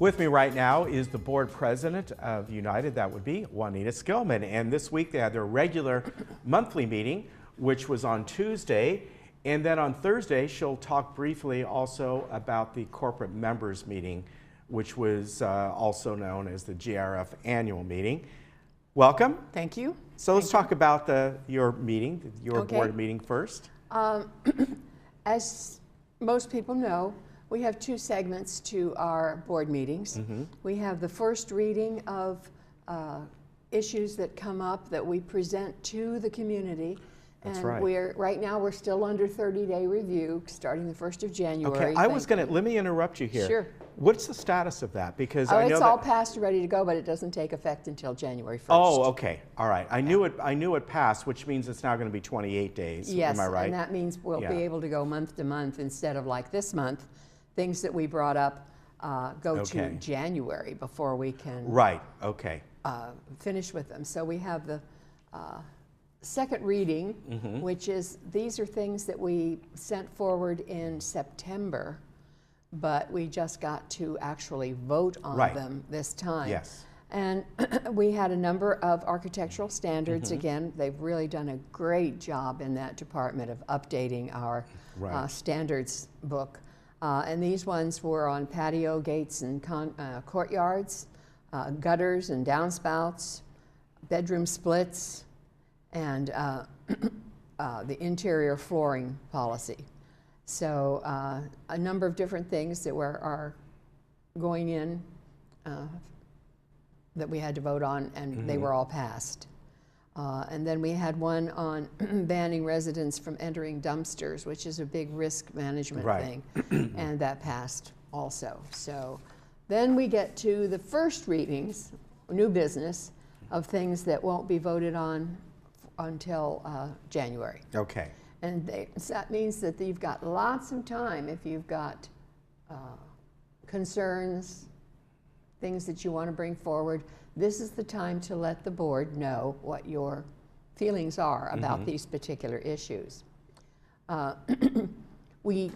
With me right now is the board president of United, that would be Juanita Skillman. And this week they had their regular monthly meeting, which was on Tuesday. And then on Thursday, she'll talk briefly also about the corporate members meeting, which was also known as the GRF annual meeting. Welcome. Thank you. So let's talk about your meeting, your board meeting first. As most people know, we have two segments to our board meetings. We have the first reading of issues that come up that we present to the community. That's and right. Right now we're still under 30-day review starting the 1st of January. Okay, I was going to, let me interrupt you here. Sure. What's the status of that? Because I know it's all passed and ready to go, but it doesn't take effect until January 1st. Oh, okay. All right. I knew it passed, which means it's now going to be 28 days. Yes, am I right? and that means we'll be able to go month to month instead of like this month. Things that we brought up go to January before we can finish with them. So we have the second reading, which is, these are things that we sent forward in September, but we just got to actually vote on them this time. Yes. And we had a number of architectural standards. Again, they've really done a great job in that department of updating our standards book. And these ones were on patio gates and courtyards, gutters and downspouts, bedroom splits, and the interior flooring policy. So a number of different things that are going in that we had to vote on, and they were all passed. And then we had one on banning residents from entering dumpsters, which is a big risk management thing, and that passed also. So then we get to the first readings, new business, of things that won't be voted on until January. Okay. And that means that you've got lots of time if you've got concerns, things that you want to bring forward. This is the time to let the board know what your feelings are about these particular issues. We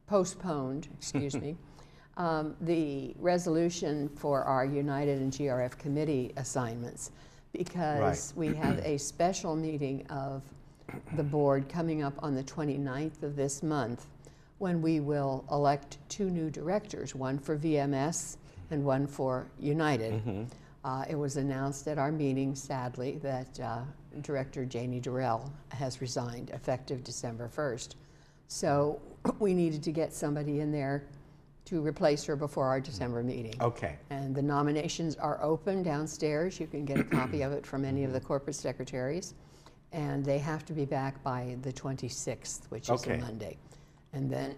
postponed, excuse me, the resolution for our United and GRF committee assignments because we have a special meeting of the board coming up on the 29th of this month when we will elect two new directors, one for VMS and one for United. It was announced at our meeting, sadly, that Director Janie Durrell has resigned effective December 1st. So we needed to get somebody in there to replace her before our December meeting. Okay. And the nominations are open downstairs. You can get a copy of it from any of the corporate secretaries. And they have to be back by the 26th, which is a Monday. And then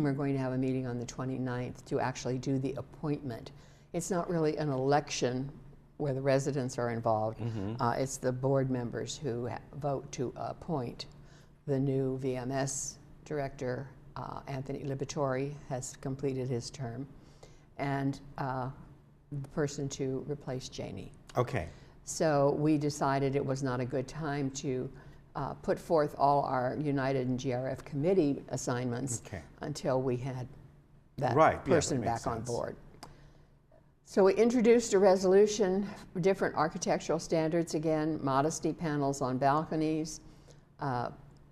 we're going to have a meeting on the 29th to actually do the appointment. It's not really an election where the residents are involved. It's the board members who vote to appoint the new VMS director. Anthony Liberatore has completed his term, and the person to replace Janie. Okay. So we decided it was not a good time to put forth all our United and GRF committee assignments until we had that person back on board. So we introduced a resolution, different architectural standards again, modesty panels on balconies,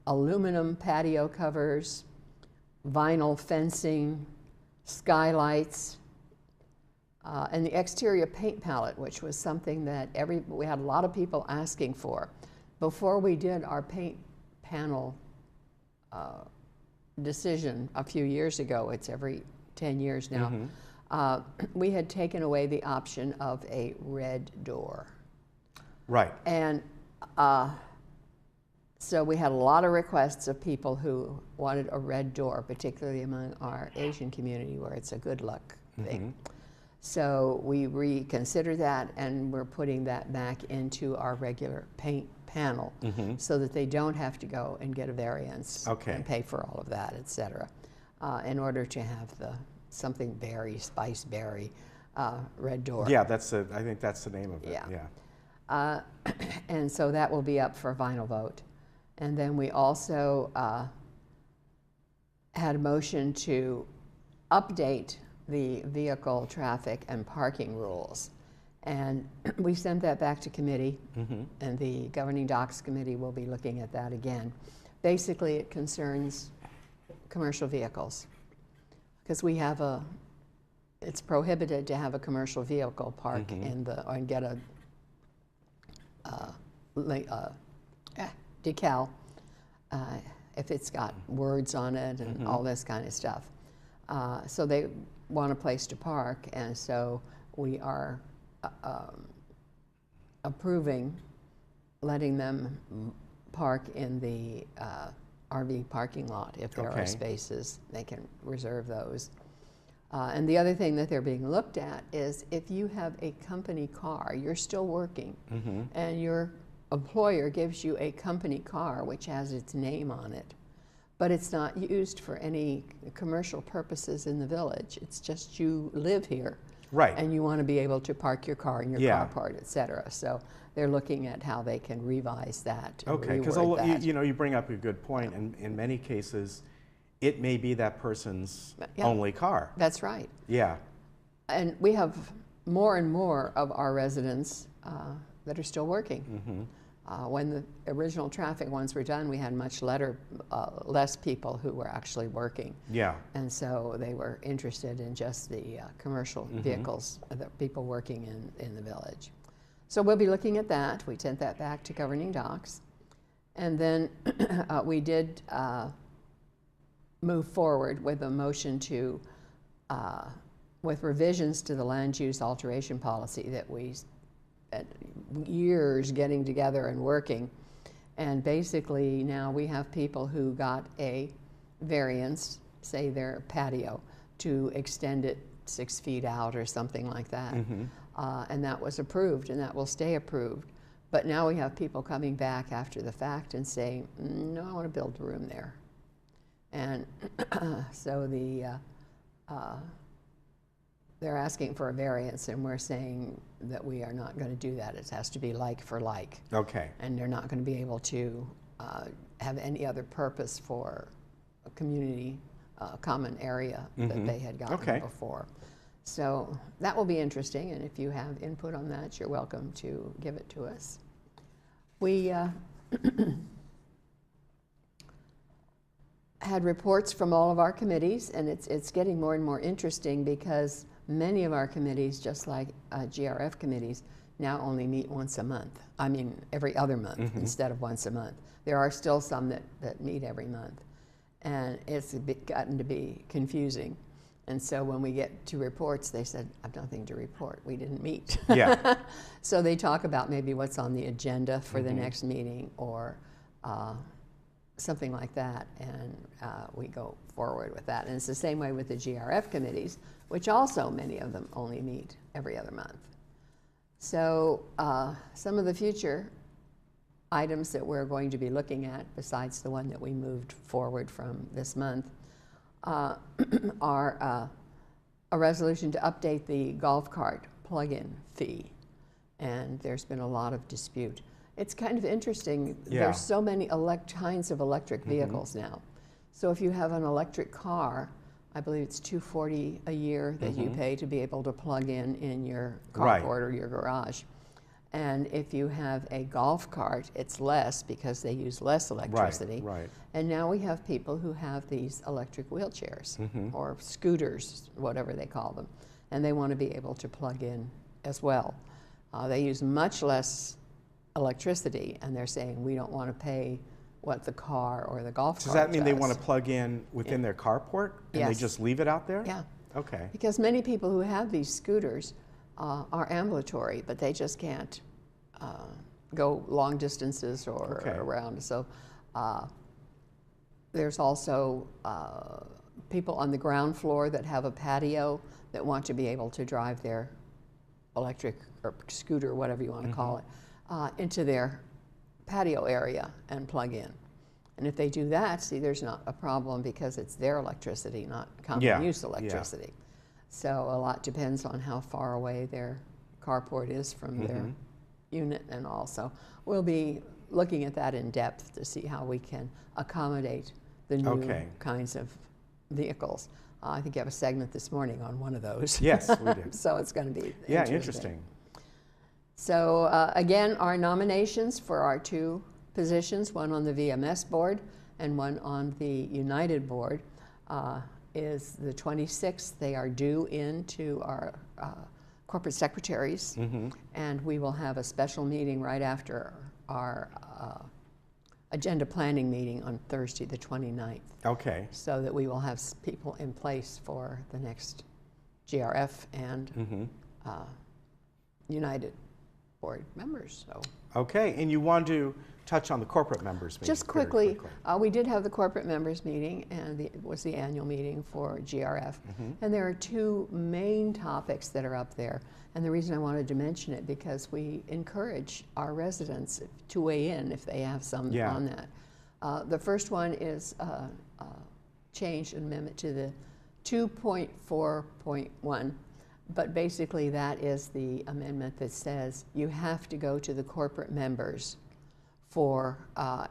aluminum patio covers, vinyl fencing, skylights, and the exterior paint palette, which was something that we had a lot of people asking for. Before we did our paint panel decision a few years ago, it's every 10 years now, we had taken away the option of a red door. Right. And so we had a lot of requests of people who wanted a red door, particularly among our Asian community where it's a good luck thing. So we reconsidered that, and we're putting that back into our regular paint panel so that they don't have to go and get a variance and pay for all of that, et cetera, in order to have the something berry, spice berry, red door. Yeah, I think that's the name of it. Yeah. And so that will be up for a final vote. And then we also had a motion to update the vehicle traffic and parking rules. And we sent that back to committee, and the Governing Docs Committee will be looking at that again. Basically, it concerns commercial vehicles, because we have it's prohibited to have a commercial vehicle park in and get a decal if it's got words on it and all this kind of stuff. So they want a place to park, and so we are approving letting them park in the RV parking lot. If there are spaces, they can reserve those. And the other thing that they're being looked at is if you have a company car, you're still working, and your employer gives you a company car which has its name on it, but it's not used for any commercial purposes in the village. It's just you live here. Right. And you want to be able to park your car in your carport, et cetera. So they're looking at how they can revise that. Okay, because you know, you bring up a good point. In many cases, it may be that person's only car. That's right. Yeah. And we have more and more of our residents that are still working. When the original traffic ones were done, we had much less people who were actually working. Yeah. And so they were interested in just the commercial vehicles, the people working in the village. So we'll be looking at that. We sent that back to Governing Docs. And then we did move forward with a motion to, with revisions to the land use alteration policy that we spent years getting together and working. And basically now we have people who got a variance, say their patio, to extend it 6 feet out or something like that. And that was approved, and that will stay approved. But now we have people coming back after the fact and saying, no, I want to build a room there. And so they're asking for a variance, and we're saying that we are not going to do that. It has to be like for like. Okay. And they're not going to be able to have any other purpose for a community common area that they had gotten before. So that will be interesting, and if you have input on that, you're welcome to give it to us. We had reports from all of our committees, and it's getting more and more interesting because many of our committees, just like GRF committees, now only meet once a month. I mean, every other month instead of once a month. There are still some that meet every month, and it's gotten to be confusing. And so when we get to reports, they said, I've nothing to report. We didn't meet. Yeah. So they talk about maybe what's on the agenda for the next meeting or something like that, and we go forward with that. And it's the same way with the GRF committees, which also many of them only meet every other month. So some of the future items that we're going to be looking at, besides the one that we moved forward from this month, are a resolution to update the golf cart plug-in fee. And there's been a lot of dispute. It's kind of interesting. Yeah. There's so many kinds of electric vehicles now. So if you have an electric car, I believe it's $240 a year that you pay to be able to plug in your carport or your garage. And if you have a golf cart, it's less because they use less electricity. Right. And now we have people who have these electric wheelchairs or scooters, whatever they call them, and they want to be able to plug in as well. They use much less electricity, and they're saying we don't want to pay what the car or the golf cart does. That mean they want to plug in within their carport and they just leave it out there? Yeah. Okay. Because many people who have these scooters are ambulatory, but they just can't go long distances or around. So there's also people on the ground floor that have a patio that want to be able to drive their electric or scooter, whatever you want to call it, into their patio area and plug in. And if they do that, see, there's not a problem because it's their electricity, not common use electricity. So a lot depends on how far away their carport is from their unit, and also we'll be looking at that in depth to see how we can accommodate the new kinds of vehicles. I think you have a segment this morning on one of those. Yes, we do. So it's going to be Interesting. So again, our nominations for our two positions, one on the VMS board and one on the United board, is the 26th. They are due in to our corporate secretaries, and we will have a special meeting right after our agenda planning meeting on Thursday, the 29th. Okay. So that we will have people in place for the next GRF and United board members. So. Okay, and you want to touch on the corporate members meeting? Just quickly, we did have the corporate members meeting, and it was the annual meeting for GRF. And there are two main topics that are up there. And the reason I wanted to mention it, because we encourage our residents to weigh in if they have some on that. The first one is change amendment to the 2.4.1. But basically that is the amendment that says you have to go to the corporate members for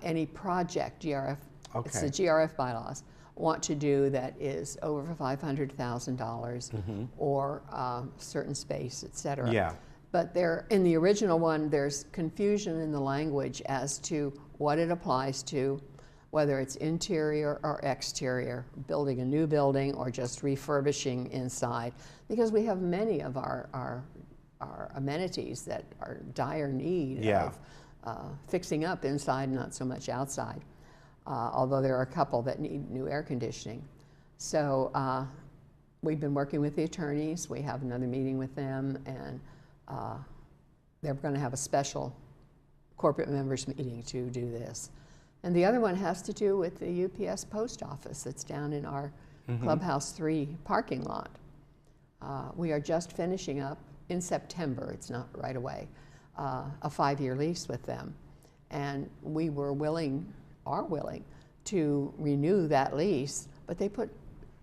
any project GRF, it's the GRF bylaws, want to do that is over $500,000 or certain space, et cetera. Yeah. But there, in the original one, there's confusion in the language as to what it applies to, whether it's interior or exterior, building a new building or just refurbishing inside, because we have many of our amenities that are dire need of fixing up inside, not so much outside, although there are a couple that need new air conditioning. So we've been working with the attorneys. We have another meeting with them, and they're going to have a special corporate members meeting to do this. And the other one has to do with the UPS post office that's down in our Clubhouse 3 parking lot. We are just finishing up in September, it's not right away, a 5-year lease with them. And we are willing to renew that lease, but they put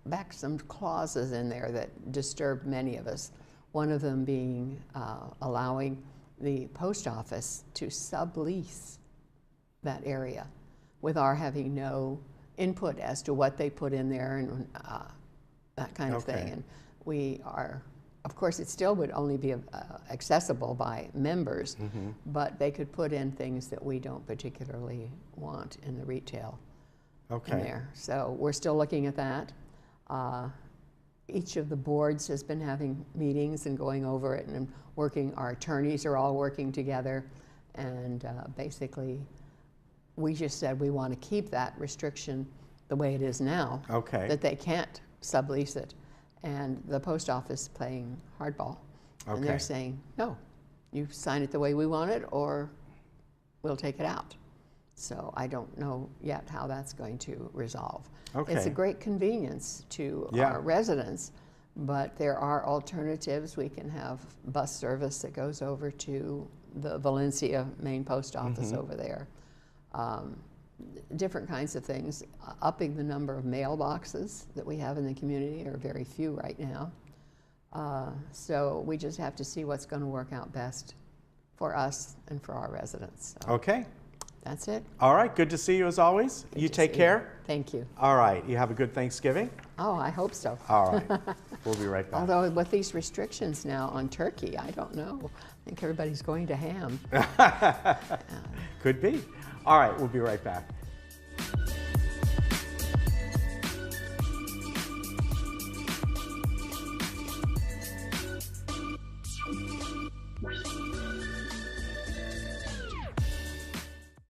back some clauses in there that disturbed many of us. One of them being allowing the post office to sublease that area with our having no input as to what they put in there and that kind of thing. And we are, of course, it still would only be accessible by members, but they could put in things that we don't particularly want in the retail in there. So we're still looking at that. Each of the boards has been having meetings and going over it and working. Our attorneys are all working together, and basically we just said we want to keep that restriction the way it is now, that they can't sublease it. And the post office playing hardball. And they're saying, no, you sign it the way we want it, or we'll take it out. So I don't know yet how that's going to resolve. It's a great convenience to our residents, but there are alternatives. We can have bus service that goes over to the Valencia main post office over there. Different kinds of things. Upping the number of mailboxes that we have in the community are very few right now. So we just have to see what's going to work out best for us and for our residents. So that's it. All right. Good to see you as always. You take care. Thank you. All right. You have a good Thanksgiving. Oh, I hope so. All right. We'll be right back. Although with these restrictions now on turkey, I don't know. I think everybody's going to ham. Could be. All right. We'll be right back.